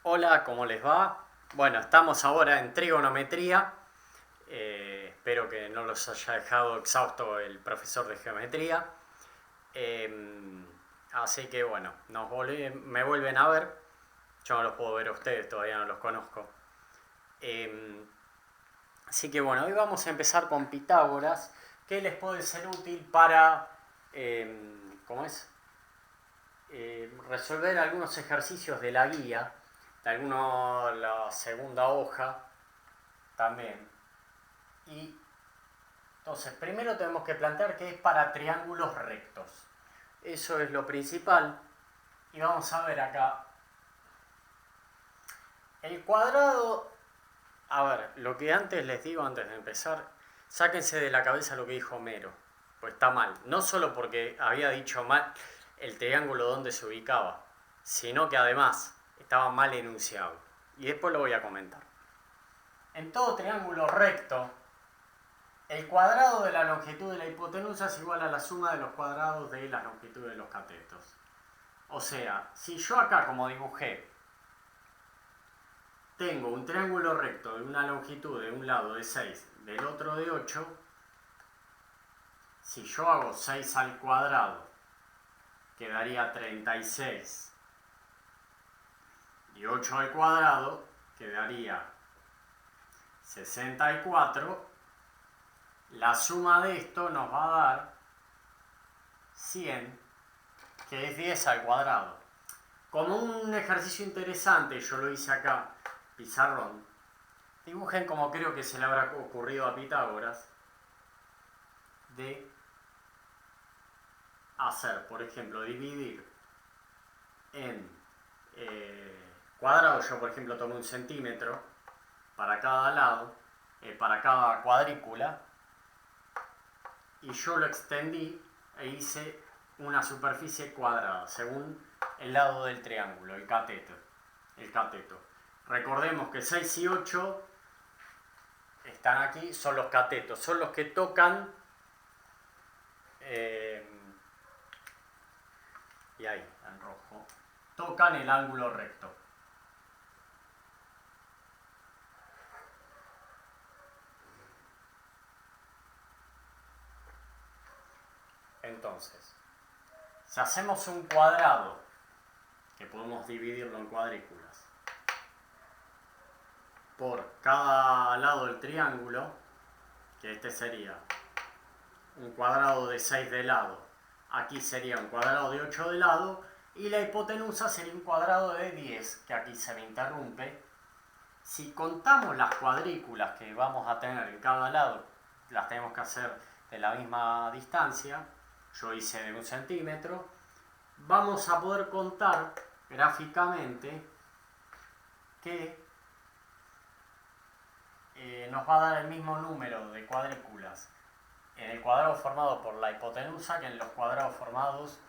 Hola, ¿cómo les va? Bueno, estamos ahora en trigonometría. Espero que no los haya dejado exhausto el profesor de geometría. Eh, Así que bueno, me vuelven a ver. Yo no los puedo ver a ustedes, todavía no los conozco. Eh, Así que bueno, hoy vamos a empezar con Pitágoras, que les puede ser útil para, ¿cómo es? Resolver algunos ejercicios de la guía, de la segunda hoja también. Y entonces, primero tenemos que plantear que es para triángulos rectos. Eso es lo principal. Y vamos a ver acá. El cuadrado, a ver, lo que antes les digo antes de empezar, sáquense de la cabeza lo que dijo Homero, pues está mal. No solo porque había dicho mal el triángulo donde se ubicaba, sino que además estaba mal enunciado. Y después lo voy a comentar. En todo triángulo recto, el cuadrado de la longitud de la hipotenusa es igual a la suma de los cuadrados de la longitud de los catetos. O sea, si yo acá, como dibujé, tengo un triángulo recto de una longitud de un lado de 6, del otro de 8, si yo hago 6 al cuadrado, quedaría 36. Y 8 al cuadrado, quedaría 64. La suma de esto nos va a dar 100, que es 10 al cuadrado. Como un ejercicio interesante, yo lo hice acá, pizarrón, dibujen como creo que se le habrá ocurrido a Pitágoras, de hacer, por ejemplo, dividir en cuadrados. Yo, por ejemplo, tomé 1 centímetro para cada lado, para cada cuadrícula, y yo lo extendí e hice una superficie cuadrada según el lado del triángulo, el cateto. Recordemos que 6 y 8 están aquí, son los catetos, son los que tocan, eh, y ahí, en rojo, tocan el ángulo recto. Entonces, si hacemos un cuadrado, que podemos dividirlo en cuadrículas, por cada lado del triángulo, que este sería un cuadrado de 6 de lado, aquí sería un cuadrado de 8 de lado, y la hipotenusa sería un cuadrado de 10, que aquí se me interrumpe. Si contamos las cuadrículas que vamos a tener en cada lado, las tenemos que hacer de la misma distancia, yo hice de 1 centímetro, vamos a poder contar gráficamente que nos va a dar el mismo número de cuadrículas en el cuadrado formado por la hipotenusa que en los cuadrados formados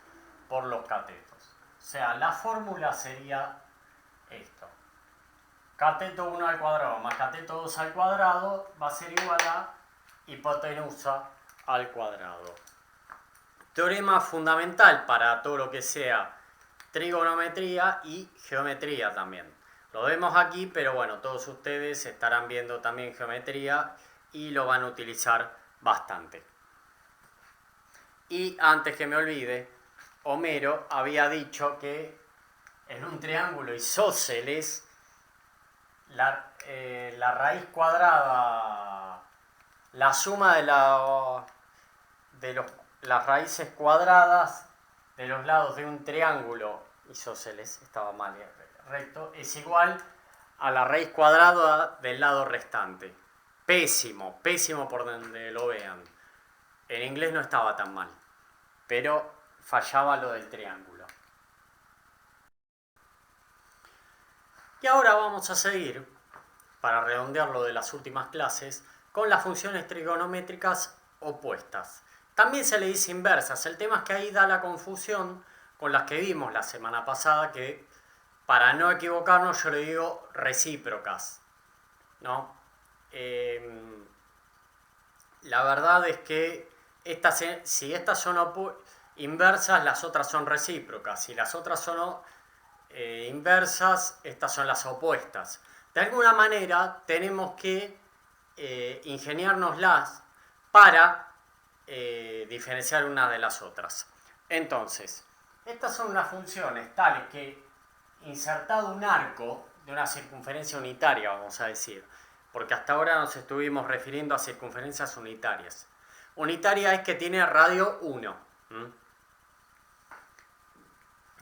por los catetos. O sea, la fórmula sería esto. Cateto 1 al cuadrado más cateto 2 al cuadrado va a ser igual a hipotenusa al cuadrado. Teorema fundamental para todo lo que sea trigonometría y geometría también. Lo vemos aquí, pero bueno, todos ustedes estarán viendo también geometría y lo van a utilizar bastante. Y antes que me olvide, Homero había dicho que en un triángulo isósceles la raíz cuadrada, la suma de las raíces cuadradas de los lados de un triángulo isósceles, estaba mal, recto, es igual a la raíz cuadrada del lado restante. Pésimo, pésimo por donde lo vean. En inglés no estaba tan mal, pero fallaba lo del triángulo. Y ahora vamos a seguir, para redondear lo de las últimas clases, con las funciones trigonométricas opuestas. También se le dice inversas. El tema es que ahí da la confusión con las que vimos la semana pasada, que para no equivocarnos yo le digo recíprocas, ¿no? La verdad es que si estas son inversas, las otras son recíprocas. Si las otras son inversas, estas son las opuestas. De alguna manera tenemos que ingeniárnoslas para diferenciar una de las otras. Entonces, estas son unas funciones tales que insertado un arco de una circunferencia unitaria, vamos a decir, porque hasta ahora nos estuvimos refiriendo a circunferencias unitarias. Unitaria es que tiene radio 1.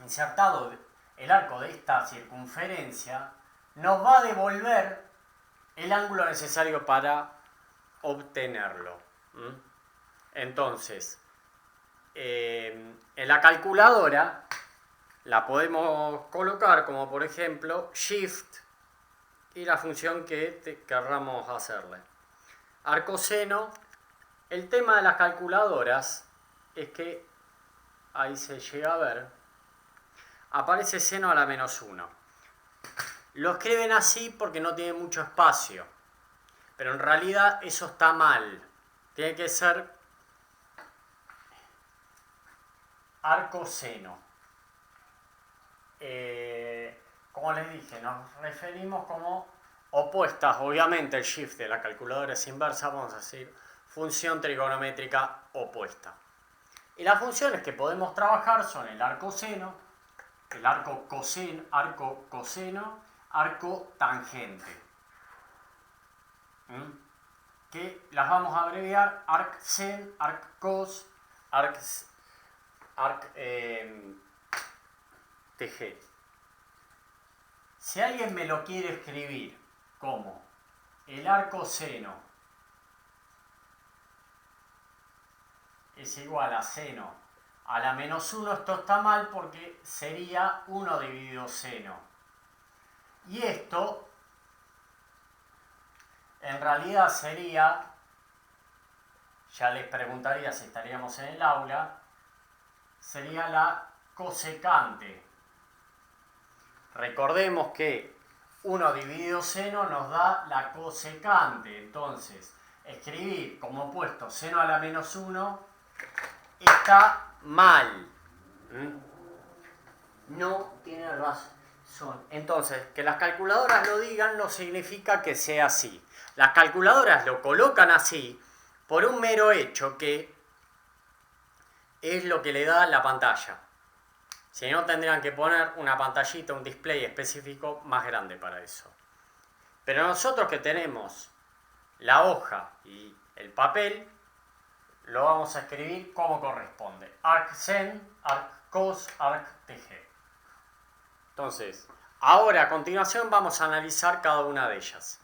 Insertado el arco de esta circunferencia, nos va a devolver el ángulo necesario para obtenerlo. Entonces, en la calculadora la podemos colocar como, por ejemplo, shift y la función que querramos hacerle. Arcoseno. El tema de las calculadoras es que, ahí se llega a ver, aparece seno a la menos 1. Lo escriben así porque no tiene mucho espacio, pero en realidad eso está mal. Tiene que ser arcoseno. Como les dije, nos referimos como opuestas. Obviamente el shift de la calculadora es inversa, vamos a decir función trigonométrica opuesta. Y las funciones que podemos trabajar son el arcoseno, el arco coseno, arco tangente. Que las vamos a abreviar arcsen, arccos, tg. Si alguien me lo quiere escribir como el arcoseno es igual a seno a la menos 1, esto está mal porque sería 1 dividido seno. Y esto en realidad sería, ya les preguntaría si estaríamos en el aula, sería la cosecante. Recordemos que 1 dividido seno nos da la cosecante. Entonces, escribir como opuesto seno a la menos 1 está mal. No tiene razón. Entonces, que las calculadoras lo digan no significa que sea así. Las calculadoras lo colocan así por un mero hecho que es lo que le da la pantalla. Si no, tendrían que poner una pantallita, un display específico más grande para eso. Pero nosotros que tenemos la hoja y el papel, lo vamos a escribir como corresponde. Arcsen, arccos, arctg. Entonces, ahora a continuación vamos a analizar cada una de ellas.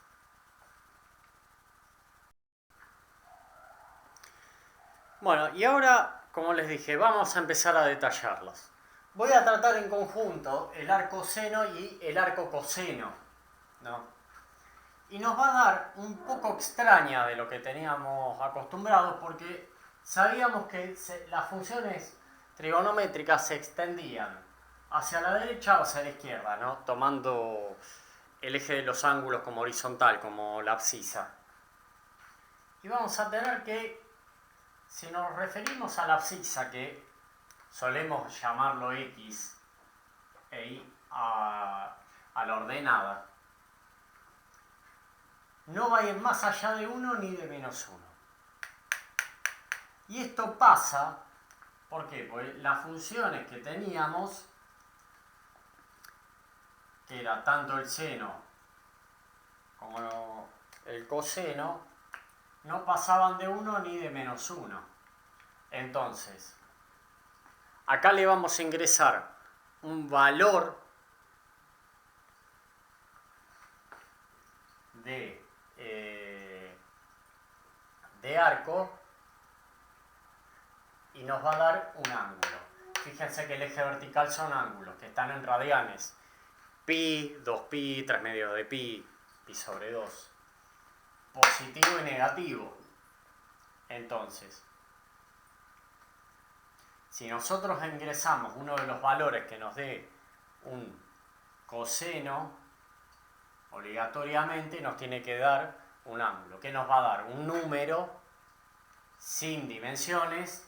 Bueno, y ahora, como les dije, vamos a empezar a detallarlas. Voy a tratar en conjunto el arco seno y el arco coseno, ¿no? Y nos va a dar un poco extraña de lo que teníamos acostumbrados porque sabíamos que las funciones trigonométricas se extendían hacia la derecha o hacia la izquierda, ¿no? Tomando el eje de los ángulos como horizontal, como la abscisa. Y vamos a tener que, si nos referimos a la abscisa, que solemos llamarlo X, a la ordenada, no va a ir más allá de 1 ni de menos 1. Y esto pasa, ¿por qué? Porque las funciones que teníamos, que era tanto el seno como el coseno, no pasaban de 1 ni de menos 1. Entonces, acá le vamos a ingresar un valor de arco y nos va a dar un ángulo. Fíjense que el eje vertical son ángulos que están en radianes. Pi, 2pi, 3 medios de pi, pi sobre 2. Positivo y negativo. Entonces, si nosotros ingresamos uno de los valores que nos dé un coseno, obligatoriamente nos tiene que dar un ángulo. ¿Qué nos va a dar? Un número sin dimensiones.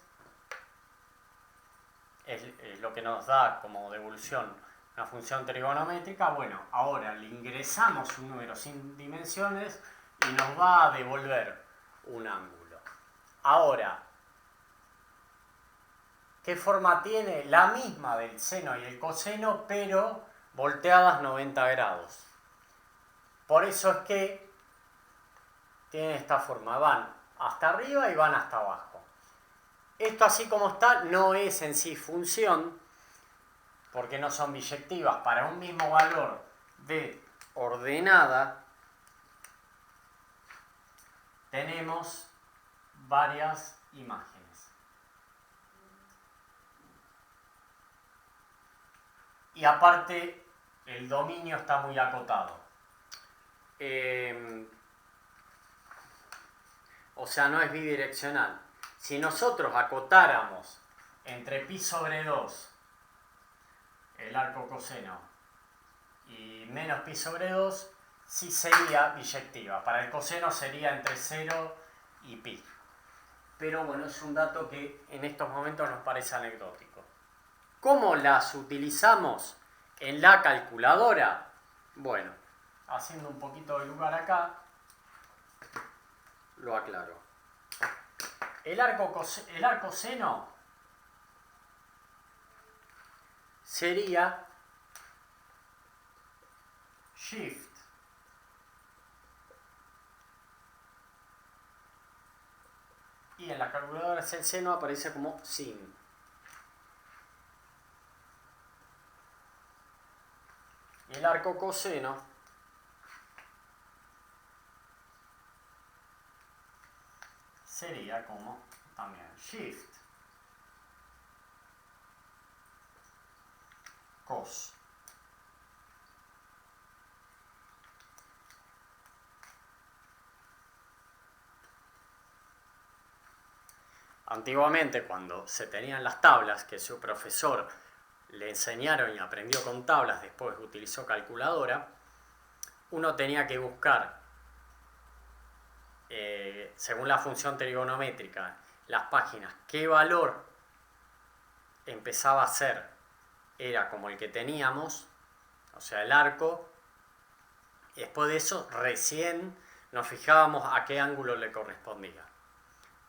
Es lo que nos da como devolución una función trigonométrica, bueno, ahora le ingresamos un número sin dimensiones y nos va a devolver un ángulo. Ahora, ¿qué forma tiene? La misma del seno y el coseno, pero volteadas 90 grados. Por eso es que tienen esta forma, van hasta arriba y van hasta abajo. Esto así como está no es en sí función, porque no son biyectivas. Para un mismo valor de ordenada tenemos varias imágenes. Y aparte el dominio está muy acotado. O sea, no es bidireccional. Si nosotros acotáramos entre pi sobre 2 el arco coseno y menos pi sobre 2, sí sería biyectiva. Para el coseno sería entre 0 y pi. Pero bueno, es un dato que en estos momentos nos parece anecdótico. ¿Cómo las utilizamos en la calculadora? Bueno, haciendo un poquito de lugar acá, lo aclaro. El arco seno sería shift y en la calculadora el seno aparece como sin. Y el arco coseno sería como también shift cos. Antiguamente, cuando se tenían las tablas, que su profesor le enseñaron y aprendió con tablas, después utilizó calculadora, uno tenía que buscar, según la función trigonométrica, las páginas, qué valor empezaba a ser, era como el que teníamos, o sea, el arco, y después de eso recién nos fijábamos a qué ángulo le correspondía.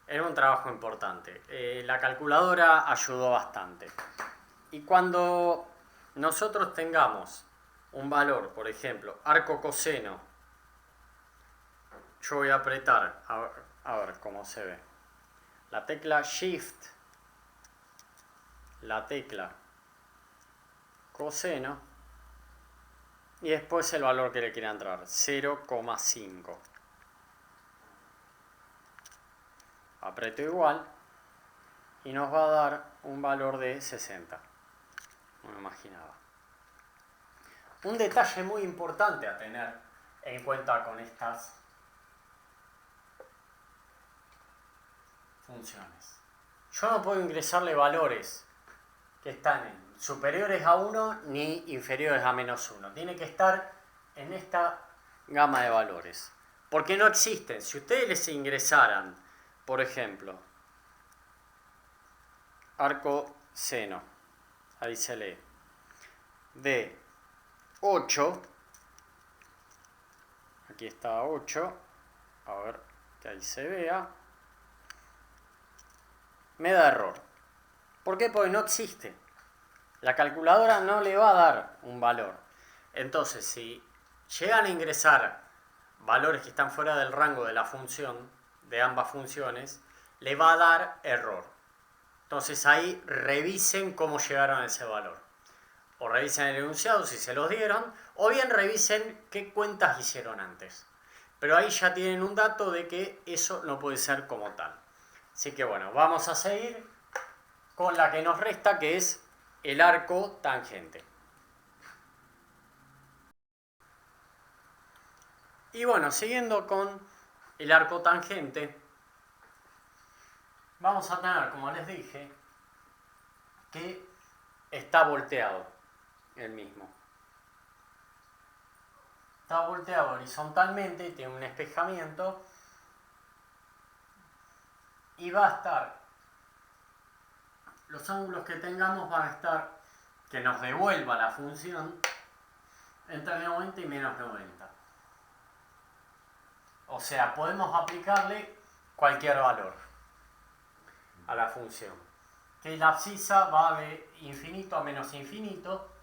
Era un trabajo importante. La calculadora ayudó bastante. Y cuando nosotros tengamos un valor, por ejemplo, arco coseno, yo voy a apretar, a ver cómo se ve, la tecla Shift, la tecla coseno, y después el valor que le quiera entrar, 0,5. Aprieto igual y nos va a dar un valor de 60. No me imaginaba. Un detalle muy importante a tener en cuenta con estas funciones. Yo no puedo ingresarle valores que están superiores a 1 ni inferiores a menos 1. Tiene que estar en esta gama de valores. Porque no existen. Si ustedes les ingresaran, por ejemplo, arco seno, ahí se lee, de 8, aquí está 8, a ver que ahí se vea, me da error. ¿Por qué? Porque no existe. La calculadora no le va a dar un valor. Entonces, si llegan a ingresar valores que están fuera del rango de la función, de ambas funciones, le va a dar error. Entonces ahí revisen cómo llegaron a ese valor. O revisen el enunciado si se los dieron, o bien revisen qué cuentas hicieron antes. Pero ahí ya tienen un dato de que eso no puede ser como tal. Así que bueno, vamos a seguir con la que nos resta, que es el arco tangente. Y bueno, siguiendo con el arco tangente, vamos a tener, como les dije, que está volteado el mismo. Está volteado horizontalmente, tiene un espejamiento y va a estar, los ángulos que tengamos van a estar que nos devuelva la función entre 90 y menos 90. O sea, podemos aplicarle cualquier valor a la función. Que la abscisa va de infinito a menos infinito.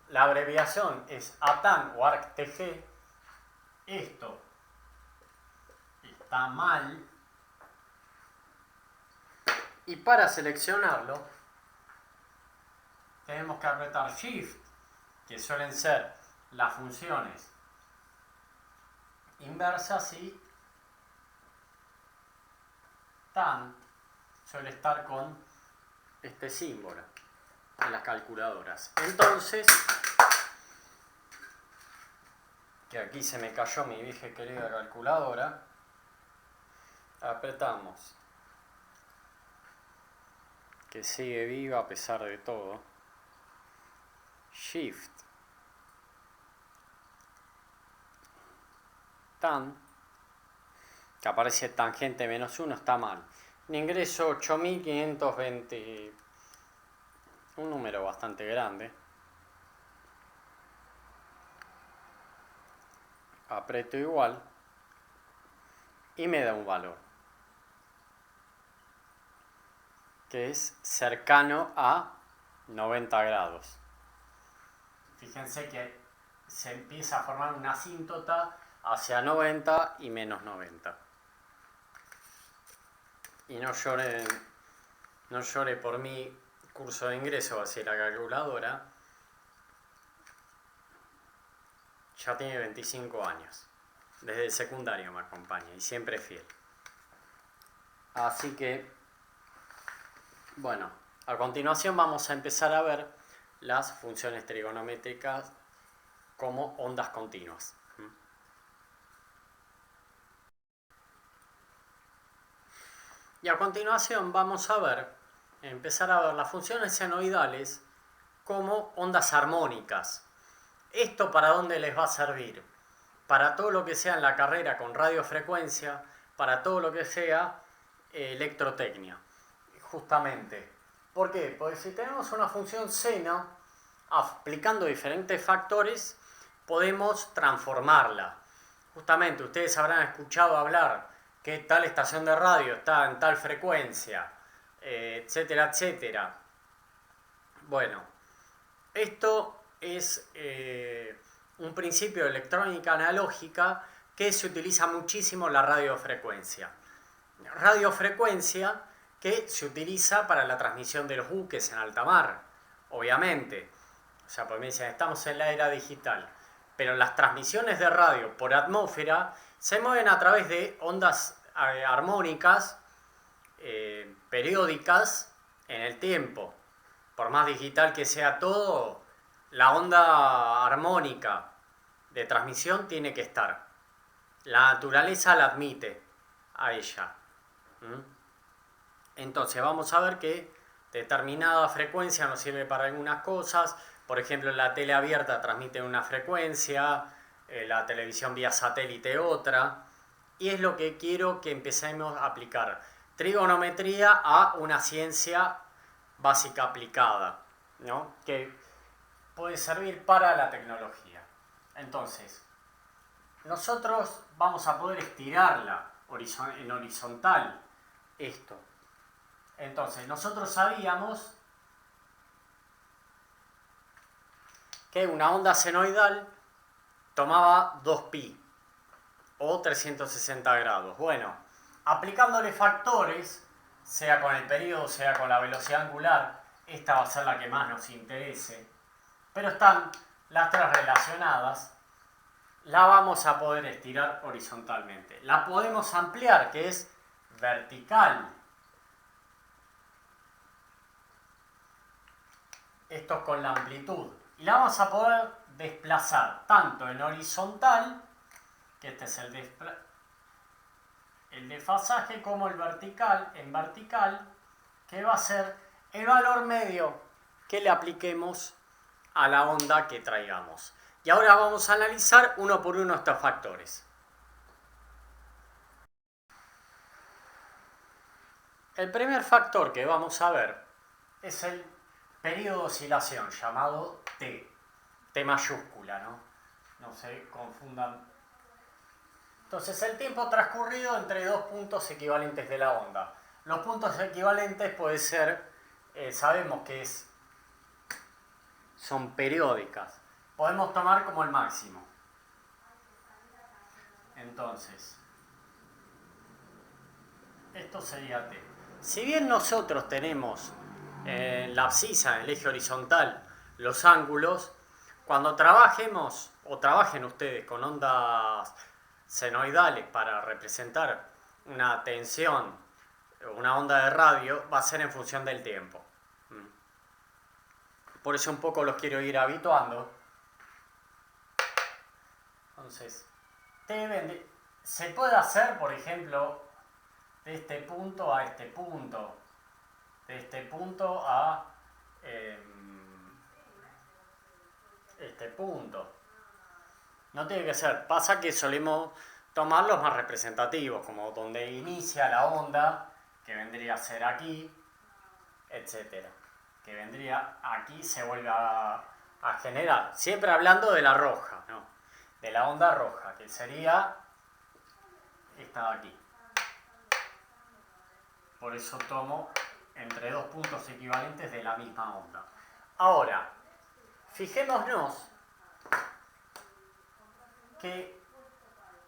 La abreviación es ATAN o ARCTG. Esto está mal. Y para seleccionarlo, tenemos que apretar Shift, que suelen ser las funciones inversas, y TAN suele estar con este símbolo en las calculadoras. Entonces, que aquí se me cayó mi vieja querida calculadora, apretamos, que sigue viva a pesar de todo, Shift, TAN, que aparece tangente menos 1, está mal. Ingreso 8520, un número bastante grande. Aprieto igual y me da un valor que es cercano a 90 grados. Fíjense que se empieza a formar una asíntota hacia 90 y menos 90. Y no llore por mi curso de ingreso hacia la calculadora. Ya tiene 25 años. Desde el secundario me acompaña y siempre fiel. Así que, bueno, a continuación vamos a empezar a ver las funciones trigonométricas como ondas continuas. Y a continuación vamos a empezar a ver las funciones senoidales como ondas armónicas. ¿Esto para dónde les va a servir? Para todo lo que sea en la carrera con radiofrecuencia, para todo lo que sea electrotecnia. Justamente. ¿Por qué? Porque si tenemos una función seno, aplicando diferentes factores, podemos transformarla. Justamente, ustedes habrán escuchado hablar que tal estación de radio está en tal frecuencia, etcétera, etcétera. Bueno, esto es un principio de electrónica analógica que se utiliza muchísimo en la radiofrecuencia. Radiofrecuencia que se utiliza para la transmisión de los buques en alta mar, obviamente. O sea, pues me dicen, estamos en la era digital. Pero las transmisiones de radio por atmósfera se mueven a través de ondas armónicas periódicas en el tiempo. Por más digital que sea todo, la onda armónica de transmisión tiene que estar. La naturaleza la admite a ella. Entonces vamos a ver que determinada frecuencia nos sirve para algunas cosas. Por ejemplo, la tele abierta transmite una frecuencia, la televisión vía satélite otra. Y es lo que quiero que empecemos a aplicar. Trigonometría a una ciencia básica aplicada, ¿no? Que puede servir para la tecnología. Entonces, nosotros vamos a poder estirarla en horizontal esto. Entonces, nosotros sabíamos que una onda senoidal tomaba 2pi o 360 grados. Bueno, aplicándole factores, sea con el periodo, sea con la velocidad angular, esta va a ser la que más nos interese, pero están las tres relacionadas, la vamos a poder estirar horizontalmente. La podemos ampliar, que es vertical. Esto es con la amplitud. Y la vamos a poder desplazar tanto en horizontal, que este es el desfasaje, como el vertical, en vertical, que va a ser el valor medio que le apliquemos a la onda que traigamos. Y ahora vamos a analizar uno por uno estos factores. El primer factor que vamos a ver es el periodo de oscilación llamado T, T mayúscula, ¿no? No se confundan. Entonces, el tiempo transcurrido entre dos puntos equivalentes de la onda. Los puntos equivalentes puede ser, sabemos que son periódicas. Podemos tomar como el máximo. Entonces, esto sería T. Si bien nosotros tenemos en la abscisa, en el eje horizontal, los ángulos, cuando trabajemos, o trabajen ustedes con ondas senoidales para representar una tensión, una onda de radio, va a ser en función del tiempo. Por eso un poco los quiero ir habituando. Entonces, se puede hacer, por ejemplo, de este punto a este punto, de este punto a este punto. No tiene que ser. Pasa que solemos tomar los más representativos, como donde inicia la onda, que vendría a ser aquí, etcétera. Que vendría aquí, se vuelve a generar. Siempre hablando de la roja, ¿no? De la onda roja, que sería esta de aquí. Por eso tomo entre dos puntos equivalentes de la misma onda. Ahora, fijémonos que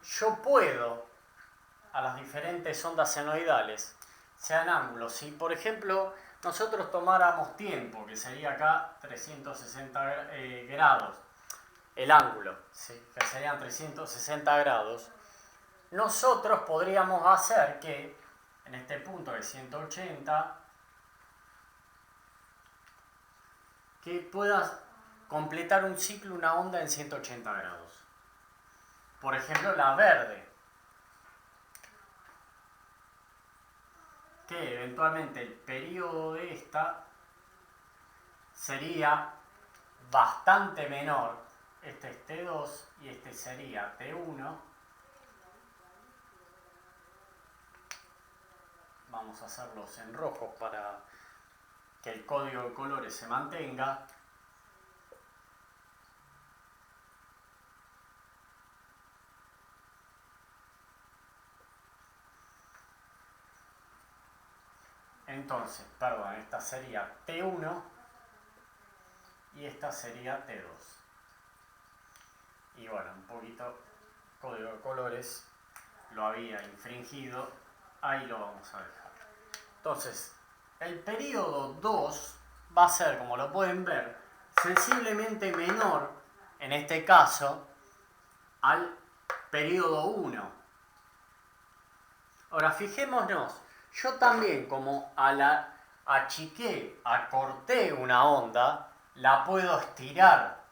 yo puedo a las diferentes ondas senoidales, sean ángulos. Si, por ejemplo, nosotros tomáramos tiempo, que sería acá 360 grados, el ángulo, ¿sí? Que serían 360 grados, nosotros podríamos hacer que en este punto de 180, que puedas completar un ciclo, una onda en 180 grados. Por ejemplo, la verde, que eventualmente el periodo de esta sería bastante menor. Este es T2 y este sería T1. Vamos a hacerlos en rojo para que el código de colores se mantenga. Entonces, perdón, esta sería T1 y esta sería T2. Y bueno, un poquito código de colores lo había infringido, ahí lo vamos a dejar. Entonces, el periodo 2 va a ser, como lo pueden ver, sensiblemente menor, en este caso, al periodo 1. Ahora, fijémonos, yo también, como acorté una onda, la puedo estirar.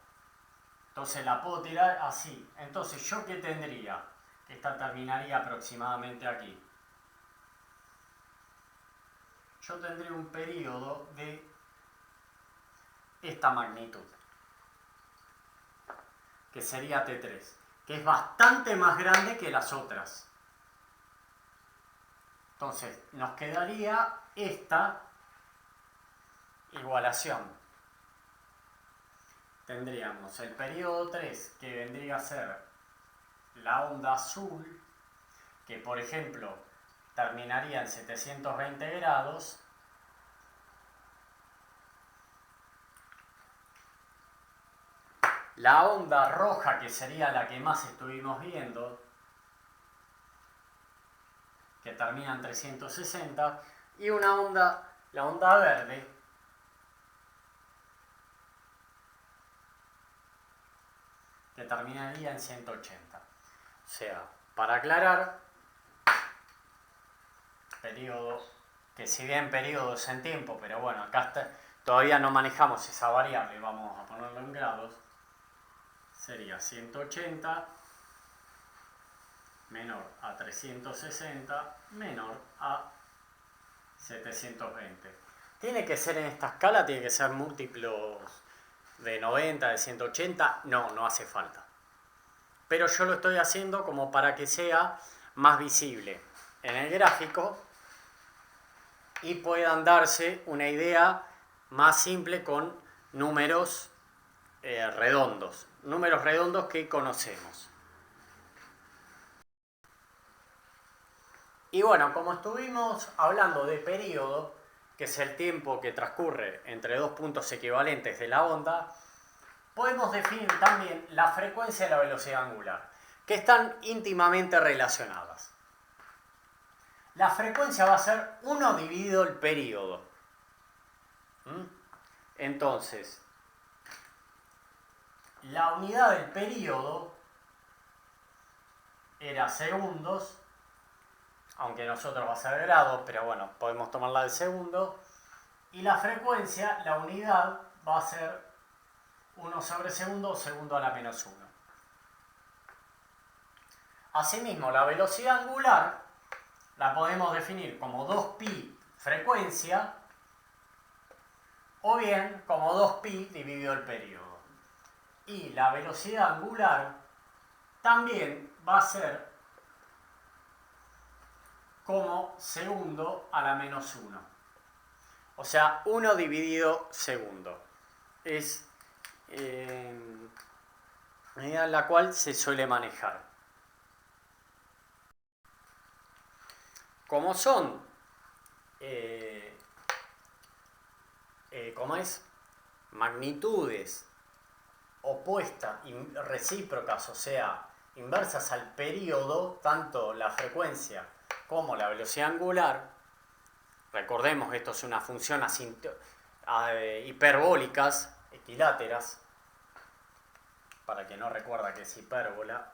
Entonces la puedo tirar así. Entonces, ¿yo qué tendría? Esta terminaría aproximadamente aquí. Yo tendría un periodo de esta magnitud, que sería T3, que es bastante más grande que las otras. Entonces, nos quedaría esta igualación. Tendríamos el periodo 3, que vendría a ser la onda azul, que por ejemplo terminaría en 720 grados. La onda roja, que sería la que más estuvimos viendo, que termina en 360, y la onda verde, que terminaría en 180. O sea, para aclarar, periodo, que si bien periodo es en tiempo, pero bueno, acá todavía no manejamos esa variable, vamos a ponerlo en grados, sería 180 menor a 360 menor a 720. ¿Tiene que ser en esta escala? ¿Tiene que ser múltiplos de 90, de 180? No, no hace falta. Pero yo lo estoy haciendo como para que sea más visible en el gráfico y puedan darse una idea más simple con números redondos que conocemos. Y bueno, como estuvimos hablando de periodo, que es el tiempo que transcurre entre dos puntos equivalentes de la onda, podemos definir también la frecuencia y la velocidad angular, que están íntimamente relacionadas. La frecuencia va a ser 1 dividido el periodo. Entonces, la unidad del periodo era segundos, aunque nosotros va a ser grados, pero bueno, podemos tomarla de segundo. Y la frecuencia, la unidad, va a ser 1 sobre segundo o segundo a la menos 1. Asimismo, la velocidad angular la podemos definir como 2pi frecuencia o bien como 2pi dividido el periodo. Y la velocidad angular también va a ser como segundo a la menos 1. O sea, 1 dividido segundo. Es medida en la cual se suele manejar. Como son magnitudes opuestas y recíprocas, o sea, inversas al periodo, tanto la frecuencia como la velocidad angular, recordemos que esto es una función hiperbólicas, equiláteras, para que no recuerda que es hipérbola,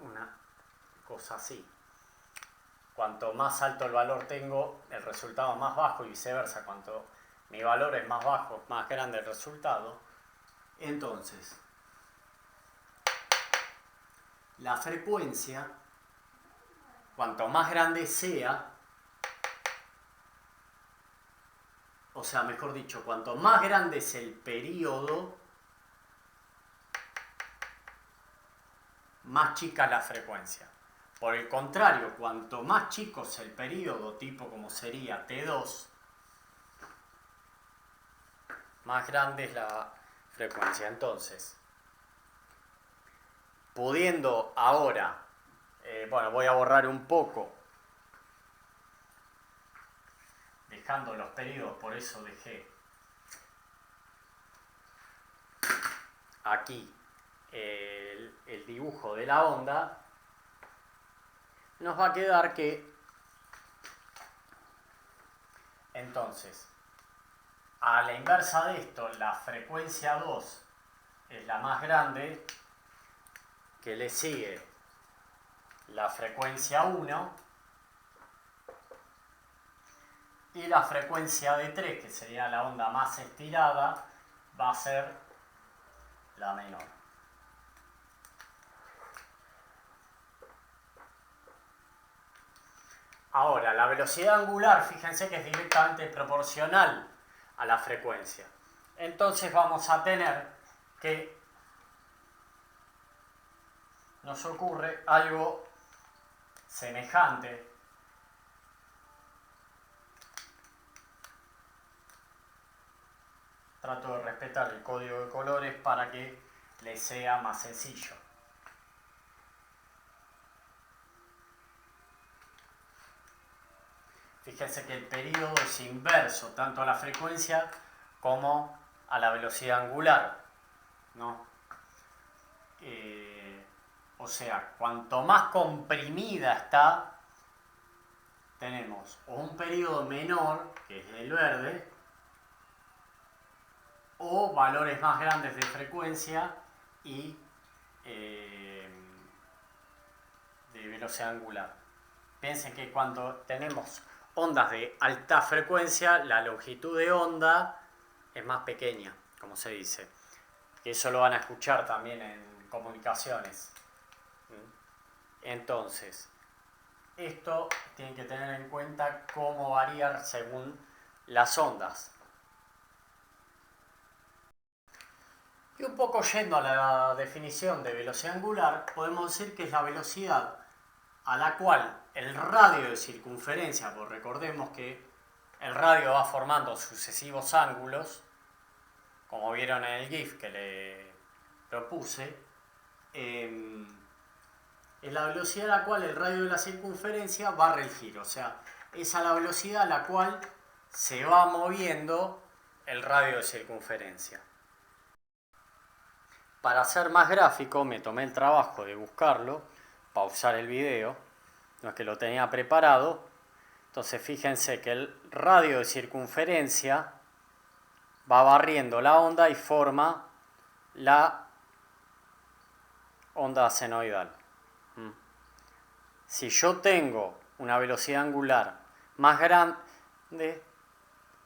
una cosa así. Cuanto más alto el valor tengo, el resultado es más bajo y viceversa. Cuanto mi valor es más bajo, más grande el resultado. Entonces, la frecuencia, cuanto más grande sea, o sea, mejor dicho, cuanto más grande es el periodo, más chica es la frecuencia. Por el contrario, cuanto más chico es el periodo, tipo como sería T2, más grande es la frecuencia. Entonces, pudiendo ahora, bueno, voy a borrar un poco, dejando los periodos, por eso dejé aquí el dibujo de la onda. Nos va a quedar que, entonces, a la inversa de esto, la frecuencia 2 es la más grande, que le sigue la frecuencia 1, y la frecuencia de 3, que sería la onda más estirada, va a ser la menor. Ahora, la velocidad angular, fíjense que es directamente proporcional a la frecuencia. Entonces vamos a tener que nos ocurre algo semejante . Trato de respetar el código de colores para que les sea más sencillo. Fíjense que el periodo es inverso tanto a la frecuencia como a la velocidad angular, ¿no? O sea, cuanto más comprimida está, tenemos o un periodo menor, que es el verde, o valores más grandes de frecuencia y de velocidad angular. Piensen que cuando tenemos ondas de alta frecuencia, la longitud de onda es más pequeña, como se dice. Que eso lo van a escuchar también en comunicaciones. Entonces, esto tienen que tener en cuenta cómo variar según las ondas. Y un poco yendo a la definición de velocidad angular, podemos decir que es la velocidad a la cual el radio de circunferencia, pues recordemos que el radio va formando sucesivos ángulos, como vieron en el GIF que le propuse, es la velocidad a la cual el radio de la circunferencia barre el giro. O sea, es a la velocidad a la cual se va moviendo el radio de circunferencia. Para ser más gráfico, me tomé el trabajo de buscarlo, pausar el video, no es que lo tenía preparado. Entonces fíjense que el radio de circunferencia va barriendo la onda y forma la onda senoidal. Si yo tengo una velocidad angular más grande,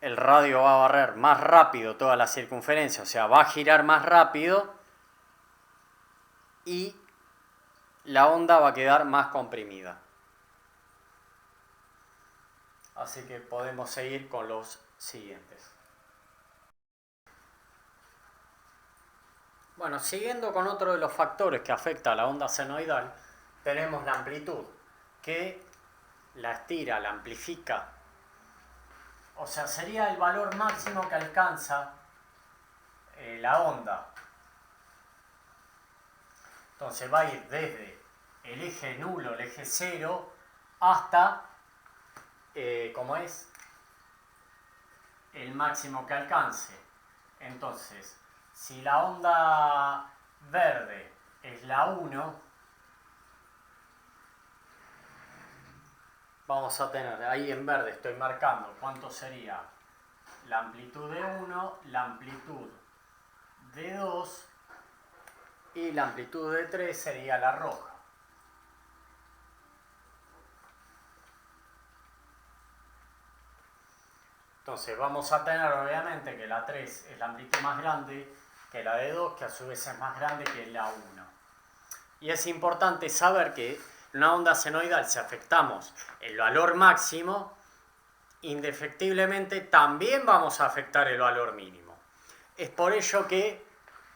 el radio va a barrer más rápido toda la circunferencia, o sea, va a girar más rápido y la onda va a quedar más comprimida. Así que podemos seguir con los siguientes. Bueno, siguiendo con otro de los factores que afecta a la onda senoidal, tenemos la amplitud, que la estira, la amplifica. O sea, sería el valor máximo que alcanza la onda. Entonces va a ir desde el eje nulo, el eje cero, hasta, ¿cómo es? El máximo que alcance. Entonces, si la onda verde es la 1, vamos a tener, ahí en verde estoy marcando cuánto sería la amplitud de 1, la amplitud de 2 y la amplitud de 3 sería la roja. Entonces vamos a tener obviamente que la 3 es la amplitud más grande que la de 2, que a su vez es más grande que la 1. Y es importante saber que en una onda senoidal, si afectamos el valor máximo, indefectiblemente también vamos a afectar el valor mínimo. Es por ello que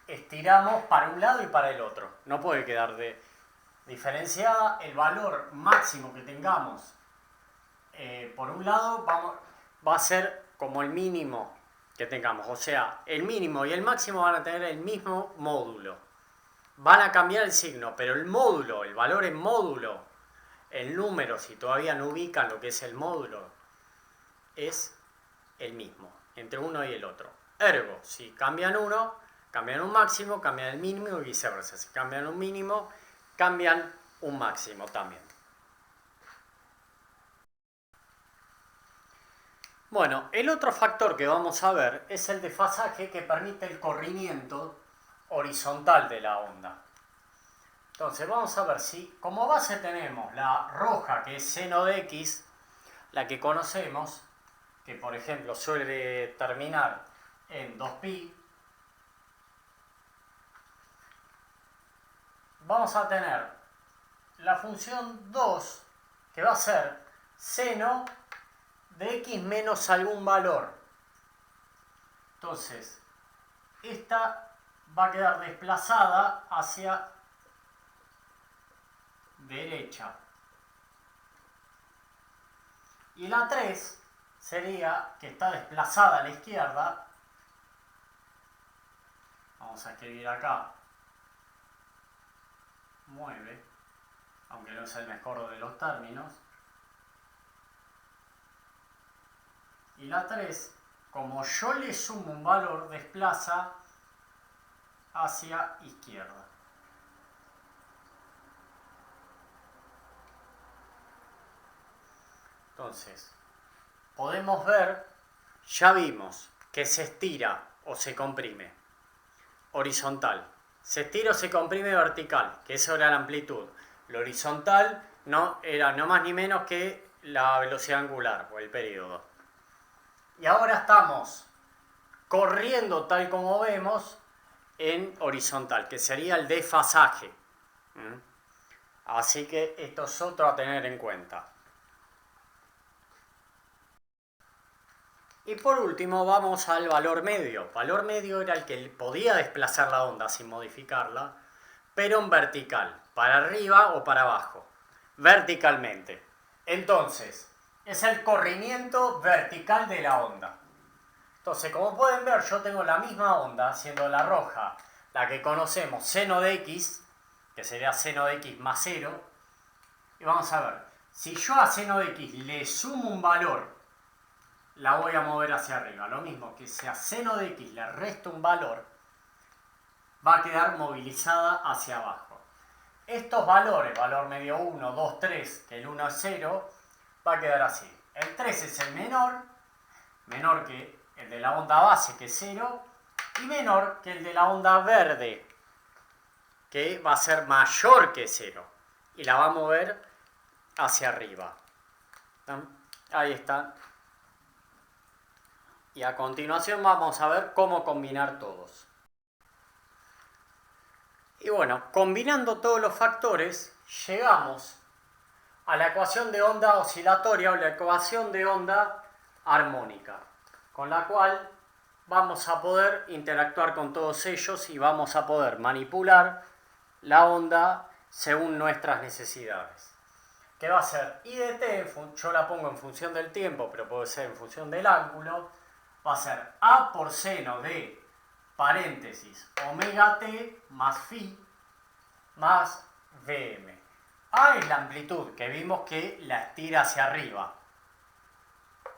estiramos para un lado y para el otro. No puede quedar diferenciada. El valor máximo que tengamos por un lado va a ser como el mínimo que tengamos. O sea, el mínimo y el máximo van a tener el mismo módulo. Van a cambiar el signo, pero el módulo, el valor en módulo, el número, si todavía no ubican lo que es el módulo, es el mismo entre uno y el otro. Ergo, si cambian uno, cambian un máximo, cambian el mínimo y viceversa. Si cambian un mínimo, cambian un máximo también. Bueno, el otro factor que vamos a ver es el desfasaje que permite el corrimiento horizontal de la onda. Entonces vamos a ver si como base tenemos la roja, que es seno de x, la que conocemos, que por ejemplo suele terminar en 2pi. Vamos a tener la función 2, que va a ser seno de x menos algún valor. Entonces, esta va a quedar desplazada hacia derecha. Y la 3 sería que está desplazada a la izquierda. Vamos a escribir acá. Mueve, aunque no es el mejor de los términos. Y la 3, como yo le sumo un valor, desplaza hacia izquierda. Entonces, podemos ver, ya vimos que se estira o se comprime horizontal. Se estira o se comprime vertical, que eso era la amplitud. Lo horizontal no era no más ni menos que la velocidad angular o el periodo. Y ahora estamos corriendo tal como vemos en horizontal, que sería el desfasaje. Así que esto es otro a tener en cuenta. Y por último vamos al valor medio. Valor medio era el que podía desplazar la onda sin modificarla, pero en vertical, para arriba o para abajo, verticalmente. Entonces, es el corrimiento vertical de la onda. Entonces, como pueden ver, yo tengo la misma onda, siendo la roja la que conocemos, seno de x, que sería seno de x más 0. Y vamos a ver, si yo a seno de x le sumo un valor, la voy a mover hacia arriba. Lo mismo que si a seno de x le resto un valor, va a quedar movilizada hacia abajo. Estos valores, valor medio 1, 2, 3, que el 1 es 0, va a quedar así. El 3 es el menor que el de la onda base, que es 0, y menor que el de la onda verde, que va a ser mayor que 0. Y la va a mover hacia arriba. Ahí está. Y a continuación vamos a ver cómo combinar todos. Y bueno, combinando todos los factores, llegamos a la ecuación de onda oscilatoria o la ecuación de onda armónica, con la cual vamos a poder interactuar con todos ellos y vamos a poder manipular la onda según nuestras necesidades. Que va a ser I de t, yo la pongo en función del tiempo, pero puede ser en función del ángulo, va a ser A por seno de paréntesis omega t más phi más Vm. A es la amplitud, que vimos que la estira hacia arriba.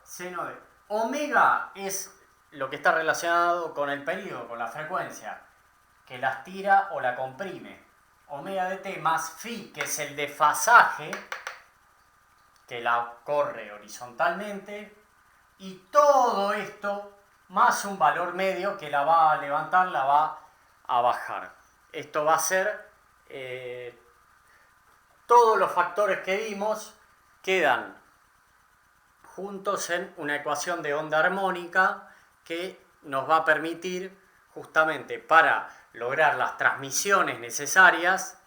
Seno de omega es lo que está relacionado con el periodo, con la frecuencia, que la estira o la comprime. Omega de t más phi, que es el desfasaje, que la corre horizontalmente, y todo esto más un valor medio que la va a levantar, la va a bajar. Esto va a ser todos los factores que vimos quedan juntos en una ecuación de onda armónica que nos va a permitir justamente para lograr las transmisiones necesarias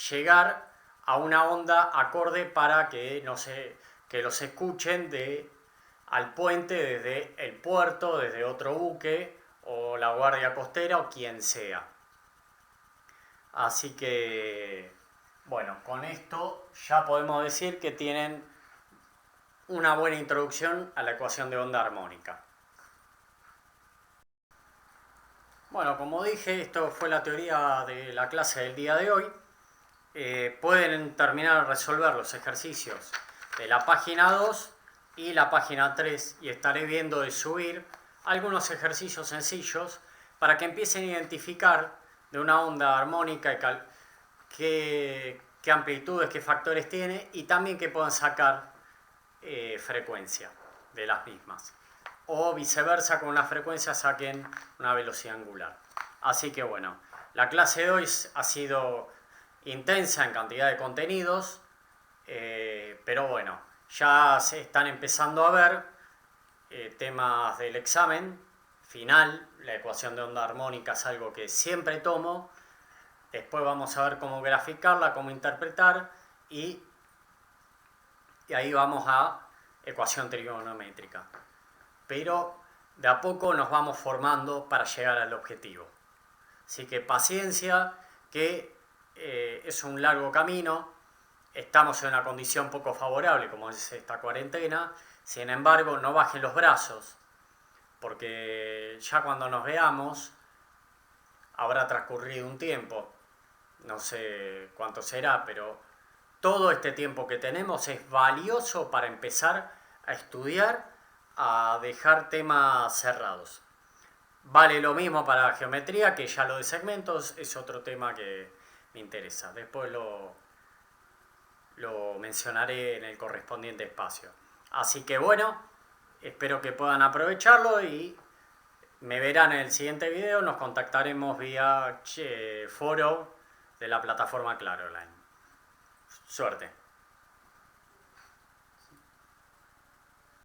llegar a una onda acorde para que, que los escuchen al puente desde el puerto, desde otro buque o la guardia costera o quien sea. Así que, bueno, con esto ya podemos decir que tienen una buena introducción a la ecuación de onda armónica. Bueno, como dije, esto fue la teoría de la clase del día de hoy. Pueden terminar de resolver los ejercicios de la página 2 y la página 3 y estaré viendo de subir algunos ejercicios sencillos para que empiecen a identificar de una onda armónica qué amplitudes, qué factores tiene y también que puedan sacar frecuencia de las mismas. O viceversa, con una frecuencia saquen una velocidad angular. Así que bueno, la clase de hoy ha sido intensa en cantidad de contenidos, pero bueno, ya se están empezando a ver temas del examen final. La ecuación de onda armónica es algo que siempre tomo. Después vamos a ver cómo graficarla, cómo interpretar y ahí vamos a ecuación trigonométrica. Pero de a poco nos vamos formando para llegar al objetivo. Así que paciencia, que es un largo camino. Estamos en una condición poco favorable, como es esta cuarentena. Sin embargo, no bajen los brazos, porque ya cuando nos veamos habrá transcurrido un tiempo. No sé cuánto será, pero todo este tiempo que tenemos es valioso para empezar a estudiar, a dejar temas cerrados. Vale lo mismo para la geometría, que ya lo de segmentos es otro tema que me interesa. Después lo mencionaré en el correspondiente espacio. Así que bueno, espero que puedan aprovecharlo y me verán en el siguiente video. Nos contactaremos vía foro de la plataforma Claroline. Suerte.